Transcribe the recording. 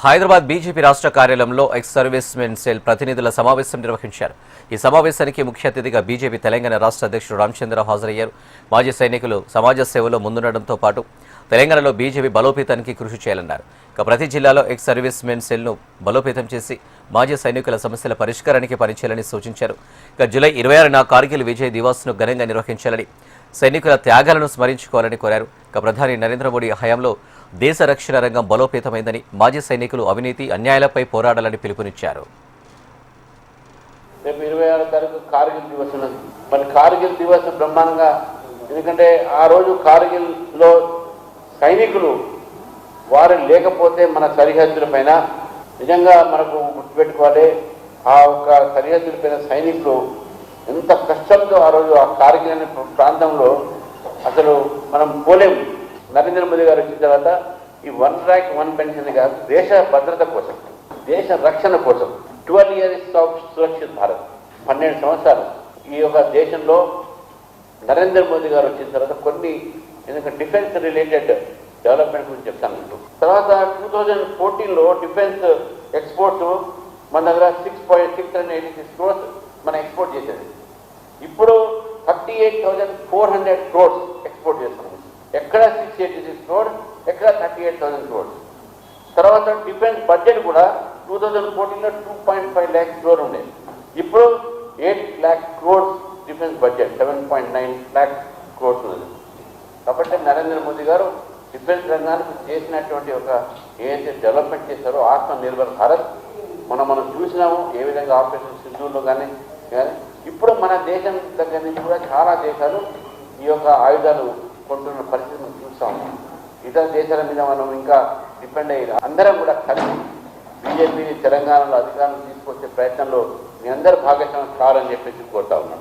Hyderabad BJP రాష్ట్ర కార్యాలయంలో ex service men cell ప్రతినిధుల సమావేశం నిర్వహించారు. ఈ సమావేశానికి ముఖ్య అతిథిగా బీజేపీ తెలంగాణ రాష్ట్ర అధ్యక్షుడు రామచంద్ర హాజరయ్యారు. మాజీ సైనికులు సమాజ సేవలో ముందుండడంతో పాటు తెలంగాణలో బీజేపీ బలోపేతానికి కృషి చేయాలన్నారు. ప్రతి జిల్లాలో ఎక్స్ సర్వీస్ మెన్ సెల్ను బలోపేతం చేసి మాజీ సైనికుల సమస్యల పరిష్కారానికి పనిచేయాలని సూచించారు. జూలై 26న కార్గిల్ విజయ్ దివాస్ను ఘనంగా నిర్వహించాలని, సైనికుల త్యాగాలను స్మరించుకోవాలని కోరారు. ప్రధాని నరేంద్ర మోడీ హయాంలో దేశ రక్షణ రంగం బలోపేతమైందని, మాజీ సైనికులు అవినీతి అన్యాయాలపై పోరాడాలని పిలుపునిచ్చారు. రేపు 26వ తారీఖు కార్గిల్ దివస్ ఉన్నది. మరి కార్గిల్ దివస్ బ్రహ్మాండంగా, ఎందుకంటే ఆ రోజు కార్గిల్లో సైనికులు వారు లేకపోతే మన సరిహద్దుల పైన నిజంగా మనకు గుర్తుపెట్టుకోవాలి. ఆ ఒక్క సరిహద్దుల పైన సైనికులు ఎంత కష్టంతో ఆ రోజు ఆ కార్గిల్ అనే ప్రాంతంలో అసలు మనం పోలేము. నరేంద్ర మోదీ గారు వచ్చిన తర్వాత ఈ 1 ర్యాంక్ 1 పెన్షన్ కాదు, దేశ భద్రత కోసం, దేశ రక్షణ కోసం 12 ఇయర్స్ ఆఫ్ సురక్షిత్ భారత్, 12 సంవత్సరాలు ఈ యొక్క దేశంలో నరేంద్ర మోదీ గారు వచ్చిన తర్వాత కొన్ని ఎందుకంటే డిఫెన్స్ రిలేటెడ్ డెవలప్మెంట్ గురించి చెప్తాను. తర్వాత 2014లో డిఫెన్స్ ఎక్స్పోర్ట్స్ మన దగ్గర 6.686 crores మనం ఎక్స్పోర్ట్ చేసేది. ఇప్పుడు 38,400 crores ఎక్స్పోర్ట్ చేస్తున్నాం. ఎక్కడ 686 crores, ఎక్కడ 38,000 crores. తర్వాత డిఫెన్స్ బడ్జెట్ కూడా 2014లో 2.5 lakh crore ఉండేది. ఇప్పుడు 8 lakh crores defence budget, 7.9 lakh crores ఉన్నది. కాబట్టి నరేంద్ర మోదీ గారు డిఫెన్స్ రంగానికి చేసినటువంటి ఒక ఏదైతే డెవలప్మెంట్ చేశారో ఆత్మ నిర్భర్ భారత్ మనం చూసినాము. ఏ విధంగా ఆపరేషన్ సింధూర్లో కానీ ఇప్పుడు మన దేశం దగ్గర నుంచి కూడా చాలా దేశాలు ఈ యొక్క ఆయుధాలు కొంటున్న పరిస్థితి మనం చూస్తాము. ఇతర దేశాల మీద మనం ఇంకా డిపెండ్ అయ్యి అందరం కూడా కలిసి బీజేపీ తెలంగాణలో అధికారం తీసుకొచ్చే ప్రయత్నంలో మీ అందరూ భాగస్వామ్యం కావాలని చెప్పేసి కోరుతా ఉన్నాం.